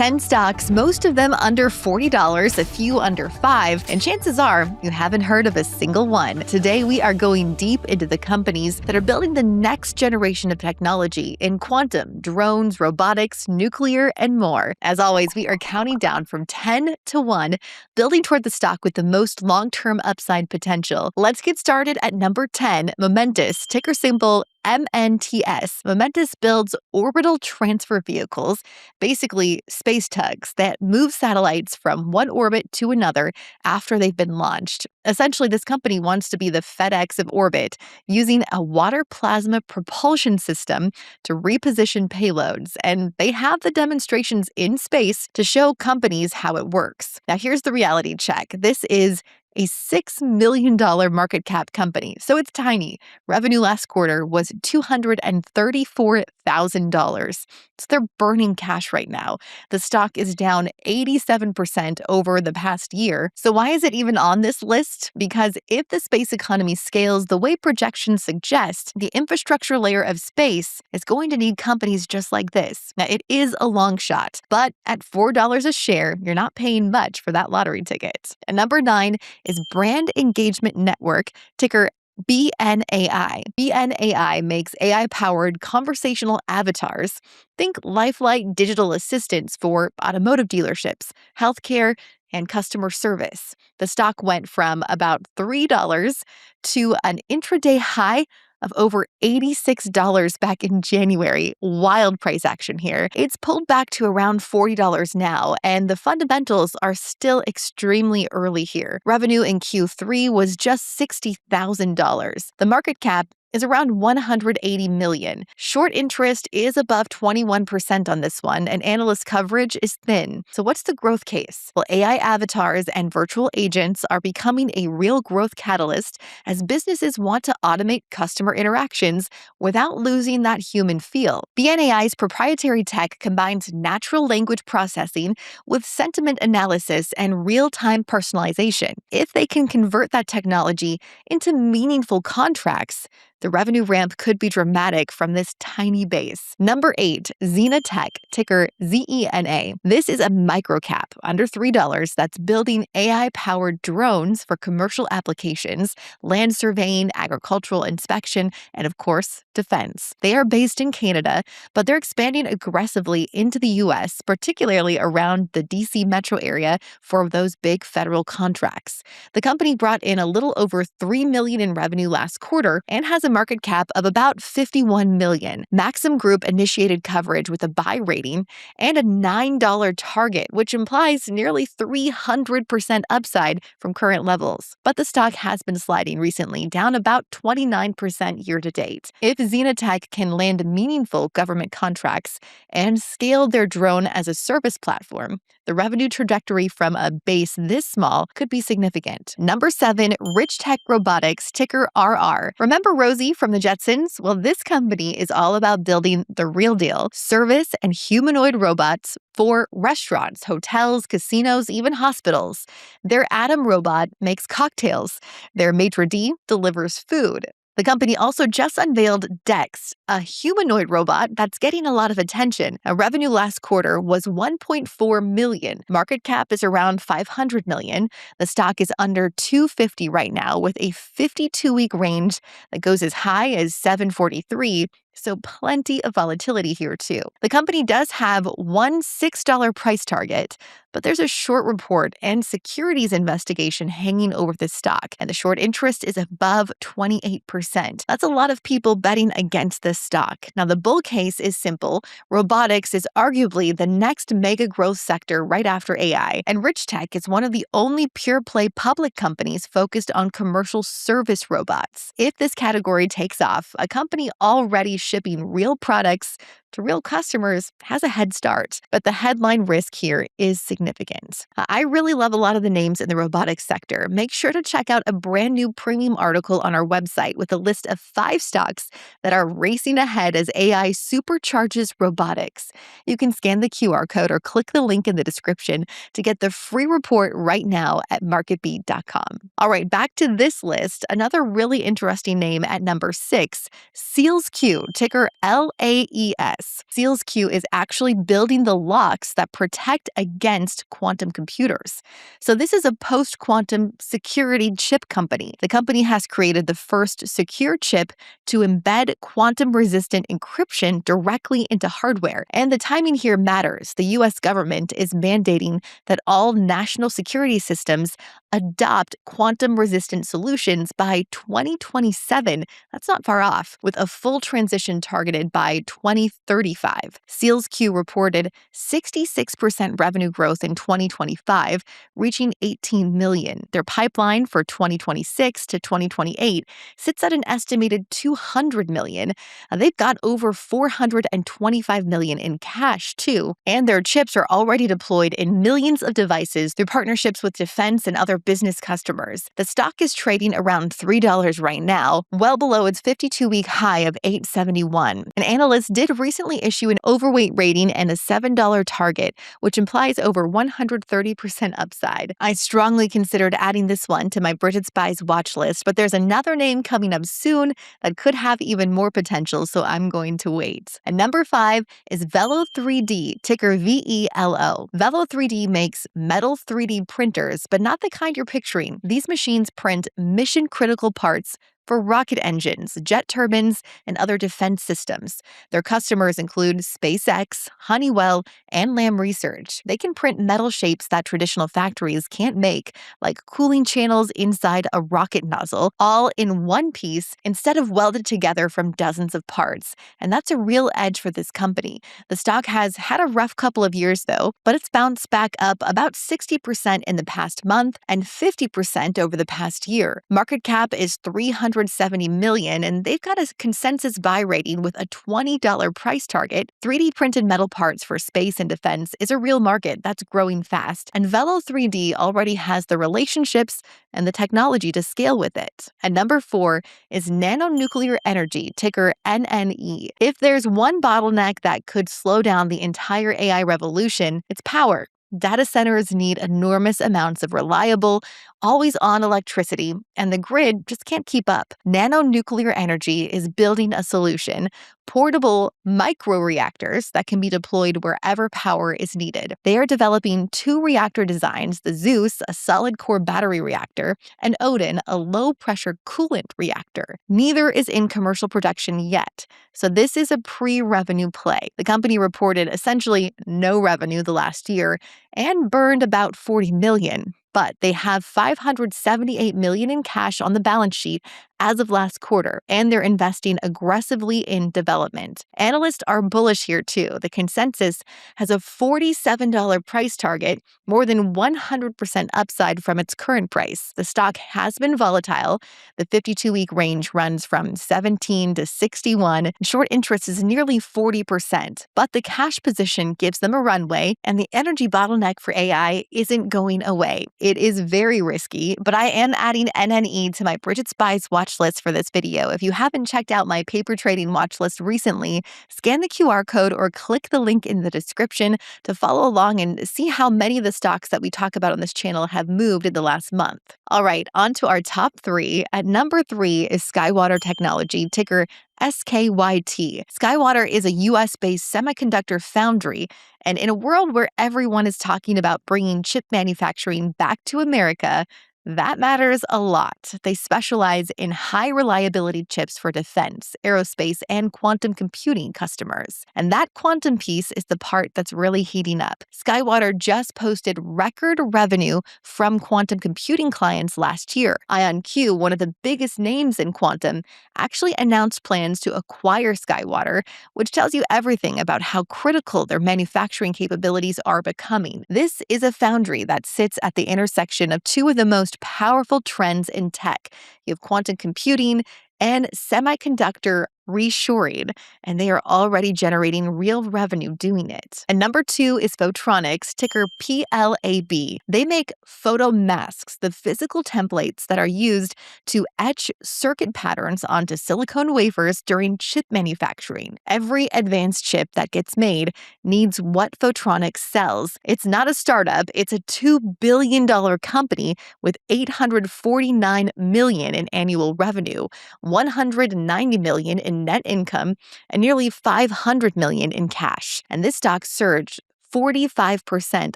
10 stocks, most of them under $40, a few under $5, and chances are you haven't heard of a single one. Today, we are going deep into the companies that are building the next generation of technology in quantum, drones, robotics, nuclear, and more. As always, we are counting down from 10 to 1, building toward the stock with the most long-term upside potential. Let's get started at number 10, Momentus, ticker symbol MNTS. Momentus builds orbital transfer vehicles, basically space tugs that move satellites from one orbit to another after they've been launched. Essentially, this company wants to be the FedEx of orbit, using a water plasma propulsion system to reposition payloads, and they have the demonstrations in space to show companies how it works. Now, here's the reality check. This is a $6 million market cap company, so it's tiny. Revenue last quarter was $234,000. So they're burning cash right now. The stock is down 87% over the past year. So why is it even on this list? Because if the space economy scales the way projections suggest, the infrastructure layer of space is going to need companies just like this. Now, it is a long shot, but at $4 a share, you're not paying much for that lottery ticket. And number 9 is Brand Engagement Network, ticker BNAI. BNAI makes AI-powered conversational avatars. Think lifelike digital assistants for automotive dealerships, healthcare, and customer service. The stock went from about $3 to an intraday high of over $86 back in January. Wild price action here. It's pulled back to around $40 now, and the fundamentals are still extremely early here. Revenue in Q3 was just $60,000. The market cap is around $180 million. Short interest is above 21% on this one, and analyst coverage is thin. So what's the growth case? Well, AI avatars and virtual agents are becoming a real growth catalyst as businesses want to automate customer interactions without losing that human feel. BNAI's proprietary tech combines natural language processing with sentiment analysis and real-time personalization. If they can convert that technology into meaningful contracts, the revenue ramp could be dramatic from this tiny base. Number 8, Zena Tech, ticker ZENA. This is a microcap under $3 that's building AI-powered drones for commercial applications, land surveying, agricultural inspection, and of course, defense. They are based in Canada, but they're expanding aggressively into the US, particularly around the DC metro area for those big federal contracts. The company brought in a little over $3 million in revenue last quarter and has a market cap of about $51 million. Maxim Group initiated coverage with a buy rating and a $9 target, which implies nearly 300% upside from current levels. But the stock has been sliding recently, down about 29% year to date. If Zenatech can land meaningful government contracts and scale their drone as a service platform, the revenue trajectory from a base this small could be significant. Number 7, Rich Tech Robotics, ticker RR. Remember Rosie from the Jetsons? Well, this company is all about building the real deal, service and humanoid robots for restaurants, hotels, casinos, even hospitals. Their Atom robot makes cocktails. Their Maitre d' delivers food. The company also just unveiled Dex, a humanoid robot that's getting a lot of attention. Revenue last quarter was $1.4 million. Market cap is around $500 million. The stock is under $250 right now, with a 52-week range that goes as high as $743. So plenty of volatility here too. The company does have one $6 price target, but there's a short report and securities investigation hanging over this stock, and the short interest is above 28%. That's a lot of people betting against this stock. Now, the bull case is simple. Robotics is arguably the next mega growth sector right after AI, and Rich Tech is one of the only pure-play public companies focused on commercial service robots. If this category takes off, a company already shipping real products to real customers has a head start, but the headline risk here is significant. I really love a lot of the names in the robotics sector. Make sure to check out a brand new premium article on our website with a list of 5 stocks that are racing ahead as AI supercharges robotics. You can scan the QR code or click the link in the description to get the free report right now at MarketBeat.com. All right, back to this list. Another really interesting name at number 6, SealsQ, ticker LAES. this. SealsQ is actually building the locks that protect against quantum computers. So this is a post-quantum security chip company. The company has created the first secure chip to embed quantum-resistant encryption directly into hardware. And the timing here matters. The U.S. government is mandating that all national security systems adopt quantum-resistant solutions by 2027. That's not far off, with a full transition targeted by 2035. SealsQ reported 66% revenue growth in 2025, reaching $18 million. Their pipeline for 2026 to 2028 sits at an estimated $200 million. They've got over $425 million in cash, too, and their chips are already deployed in millions of devices through partnerships with defense and other business customers. The stock is trading around $3 right now, well below its 52-week high of $8.71. An analyst did recently issue an overweight rating and a $7 target, which implies over 130% upside. I strongly considered adding this one to my Bridget Spies watch list, but there's another name coming up soon that could have even more potential, so I'm going to wait. And number 5 is Velo 3D, ticker VELO. Velo 3D makes metal 3D printers, but not the kind you're picturing. These machines print mission-critical parts for rocket engines, jet turbines, and other defense systems. Their customers include SpaceX, Honeywell, and Lam Research. They can print metal shapes that traditional factories can't make, like cooling channels inside a rocket nozzle, all in one piece instead of welded together from dozens of parts. And that's a real edge for this company. The stock has had a rough couple of years, though, but it's bounced back up about 60% in the past month and 50% over the past year. Market cap is $370 million, and they've got a consensus buy rating with a $20 price target. 3D printed metal parts for space and defense is a real market that's growing fast, and Velo 3D already has the relationships and the technology to scale with it. And number 4 is Nanonuclear Energy, ticker NNE. If there's one bottleneck that could slow down the entire AI revolution, it's power. Data centers need enormous amounts of reliable, always-on electricity, and the grid just can't keep up. Nanonuclear Energy is building a solution, portable microreactors that can be deployed wherever power is needed. They are developing 2 reactor designs, the Zeus, a solid-core battery reactor, and Odin, a low-pressure coolant reactor. Neither is in commercial production yet, so this is a pre-revenue play. The company reported essentially no revenue the last year and burned about $40 million. But they have $578 million in cash on the balance sheet as of last quarter, and they're investing aggressively in development. Analysts are bullish here too. The consensus has a $47 price target, more than 100% upside from its current price. The stock has been volatile. The 52-week range runs from 17 to 61. Short interest is nearly 40%, but the cash position gives them a runway, and the energy bottleneck for AI isn't going away. It is very risky, but I am adding NNE to my Bridget Spies watch list for this video. If you haven't checked out my paper trading watch list recently, scan the QR code or click the link in the description to follow along and see how many of the stocks that we talk about on this channel have moved in the last month. All right, on to our top 3. At number 3 is Skywater Technology, ticker SKYT. Skywater is a US-based semiconductor foundry, and in a world where everyone is talking about bringing chip manufacturing back to America, that matters a lot. They specialize in high-reliability chips for defense, aerospace, and quantum computing customers. And that quantum piece is the part that's really heating up. Skywater just posted record revenue from quantum computing clients last year. IonQ, one of the biggest names in quantum, actually announced plans to acquire Skywater, which tells you everything about how critical their manufacturing capabilities are becoming. This is a foundry that sits at the intersection of 2 of the most powerful trends in tech. You have quantum computing and semiconductor reshoring, and they are already generating real revenue doing it. And number 2 is Photronics, ticker PLAB. They make photomasks, the physical templates that are used to etch circuit patterns onto silicone wafers during chip manufacturing. Every advanced chip that gets made needs what Photronics sells. It's not a startup, it's a $2 billion company with $849 million in annual revenue, $190 million in in net income and nearly $500 million in cash. And this stock surged 45%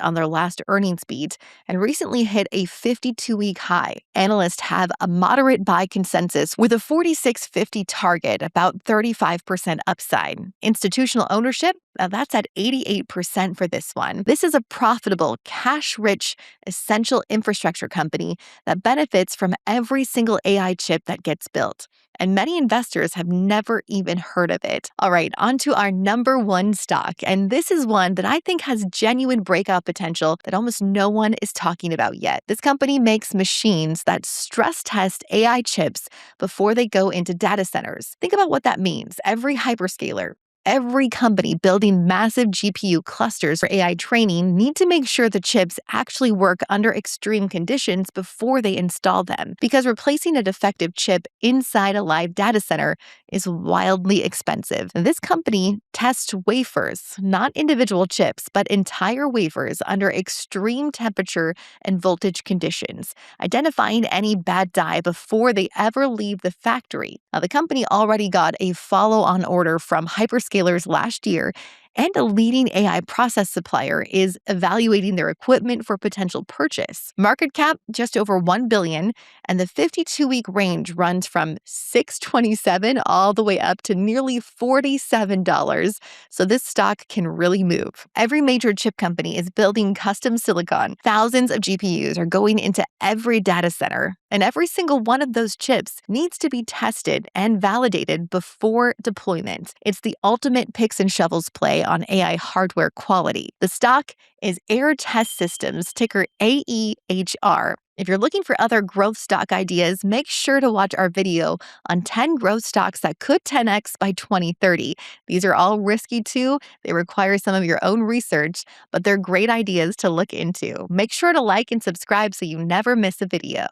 on their last earnings beat and recently hit a 52-week high. Analysts have a moderate buy consensus with a 46.50 target, about 35% upside. Institutional ownership, that's at 88% for this one. This is a profitable, cash-rich, essential infrastructure company that benefits from every single AI chip that gets built. And many investors have never even heard of it. All right, on to our number one stock. And this is one that I think has genuine breakout potential that almost no one is talking about yet. This company makes machines that stress test AI chips before they go into data centers. Think about what that means. Every hyperscaler, every company building massive GPU clusters for AI training need to make sure the chips actually work under extreme conditions before they install them, because replacing a defective chip inside a live data center is wildly expensive. This company tests wafers, not individual chips, but entire wafers under extreme temperature and voltage conditions, identifying any bad die before they ever leave the factory. Now, the company already got a follow-on order from hyperscalers last year, and a leading AI process supplier is evaluating their equipment for potential purchase. Market cap just over $1 billion, and the 52-week range runs from $6.27 all the way up to nearly $47. So this stock can really move. Every major chip company is building custom silicon. Thousands of GPUs are going into every data center, and every single one of those chips needs to be tested and validated before deployment. It's the ultimate picks and shovels play on AI hardware quality. The stock is Air Test Systems, ticker AEHR. If you're looking for other growth stock ideas, make sure to watch our video on 10 growth stocks that could 10x by 2030. These are all risky too. They require some of your own research, but they're great ideas to look into. Make sure to like and subscribe so you never miss a video.